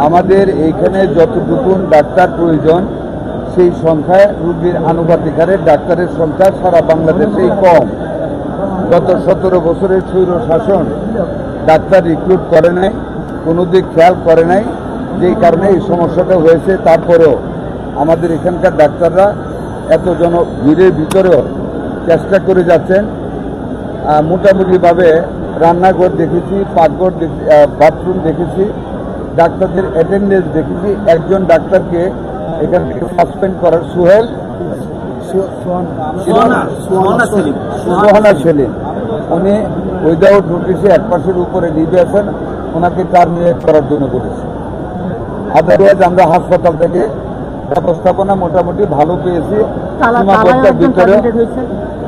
আমাদের এইখানে যতটুকু ডাক্তার প্রয়োজন সেই সংখ্যায় রোগীর আনুপাতিক হারে ডাক্তারের সংখ্যা সারা বাংলাদেশেই কম। গত 17 বছরের স্বৈর শাসন ডাক্তার রিক্রুট করে নাই, কোনো দিক খেয়াল করে নাই, যেই কারণে এই সমস্যাটা হয়েছে। তারপরেও আমাদের এখানকার ডাক্তাররা এত ভিড়ের ভিতরেও চেষ্টা করে যাচ্ছেন। মোটামুটিভাবে রান্নাঘর দেখেছি, পাকঘর বাথরুম দেখেছি, ডাক্তারদের অ্যাটেন্ডেন্স দেখেছি। একজন ডাক্তারকে এখান থেকে সাসপেন্ড করার সুহানা সেলিম, উনি উইদাউট নোটিশে 1 মাসের উপরে লিভে আছেন, ওনাকে টার্মিনেট করার জন্য বলেছে। আদারওয়াইজ আমরা হাসপাতাল থেকে ব্যবস্থাপনা মোটামুটি ভালো পেয়েছি,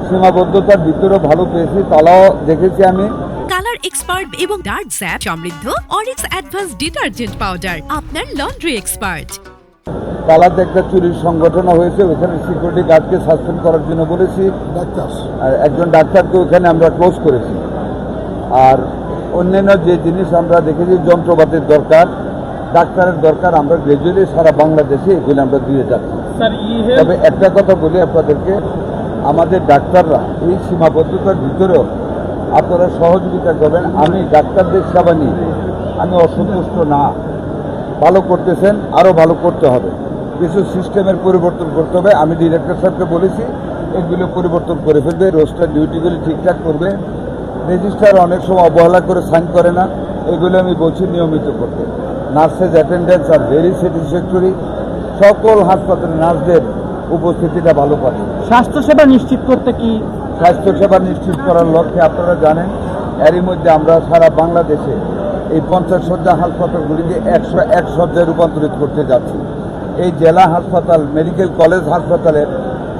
সীমাবদ্ধতার ভিতরেও ভালো পেয়েছি, তালাও দেখেছি আমি। কালার এক্সপার্ট এবং ডার্ক স্যাপ সমৃদ্ধ অরিক্স অ্যাডভান্স ডিটারজেন্ট পাউডার আপনার লন্ড্রি এক্সপার্ট। কালাতে একটা চুরির সংগঠন হয়েছে, ওখানে সিকিউরিটি গার্ডকে সাসপেন্ড করার জন্য বলেছি, আর একজন ডাক্তারকে ওখানে আমরা ক্লোজ করেছি। আর অন্যান্য যে জিনিস আমরা দেখেছি, যন্ত্রপাতির দরকার, ডাক্তারের দরকার, আমরা গ্রাজুয়ালি সারা বাংলাদেশে এগুলো আমরা দিয়ে যাচ্ছি। তবে একটা কথা বলি আপনাদেরকে, আমাদের ডাক্তাররা এই সীমাবদ্ধতার ভিতরেও আপনারা সহযোগিতা করবেন। আমি ডাক্তারদের সেবা নিয়ে আমি অসন্তুষ্ট না, ভালো করতেছেন, আরও ভালো করতে হবে, কিছু সিস্টেমের পরিবর্তন করতে হবে। আমি ডিরেক্টর সাহেবকে বলেছি এগুলো পরিবর্তন করে ফেলবে, রোস্টার ডিউটিগুলি ঠিকঠাক করবে। রেজিস্ট্রার অনেক সময় অবহেলা করে সাইন করে না, এগুলো আমি বলছি নিয়মিত করতে। Nurses attendance are very satisfactory, সকল হাসপাতালে নার্সদের উপস্থিতিটা ভালো পাবে। স্বাস্থ্যসেবা নিশ্চিত করতে কি স্বাস্থ্যসেবা নিশ্চিত করার লক্ষ্যে আপনারা জানেন এরই মধ্যে আমরা সারা বাংলাদেশে এই 50 শয্যা হাসপাতালগুলিকে 101 শয্যায় রূপান্তরিত করতে যাচ্ছি। এই জেলা হাসপাতাল, মেডিকেল কলেজ হাসপাতালের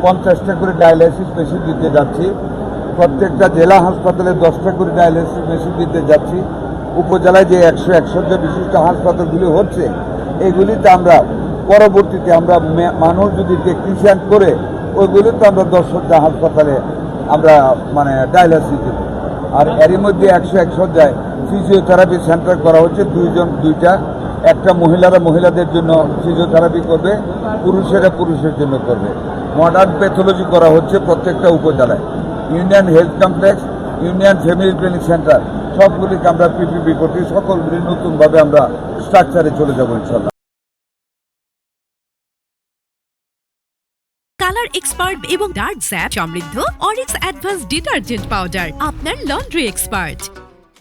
50টা করে ডায়ালাইসিস মেশিন দিতে যাচ্ছি, প্রত্যেকটা জেলা হাসপাতালে 10টা করে ডায়ালাইসিস মেশিন দিতে যাচ্ছি। উপজেলায় যে 101 শয্যা বিশিষ্ট হাসপাতালগুলি হচ্ছে, এগুলিতে আমরা পরবর্তীতে আমরা মানুষ যদি টেকনিশিয়ান করে ওইগুলিতে আমরা 10 শয্যা হাসপাতালে আমরা ডায়ালাইসিস দেব। আর এরই মধ্যে 101 শয্যায় ফিজিওথেরাপি সেন্টার করা হচ্ছে, দুইটা, একটা মহিলাদের জন্য ফিজিওথেরাপি করবে, পুরুষেরা পুরুষের জন্য করবে। মডার্ন প্যাথোলজি করা হচ্ছে প্রত্যেকটা উপজেলায়। Union health complex, union family clinic centre সবগুলিকে আমরা পিপিপি করছি, সকলগুলি নতুনভাবে আমরা স্ট্রাকচারে চলে যাবো ইনশাল্লাহ। কালার এক্সপার্ট এবং ডার্ক স্যাপ সমৃদ্ধ অরিক্স অ্যাডভান্স ডিটারজেন্ট পাউডার আপনার লন্ড্রি এক্সপার্ট।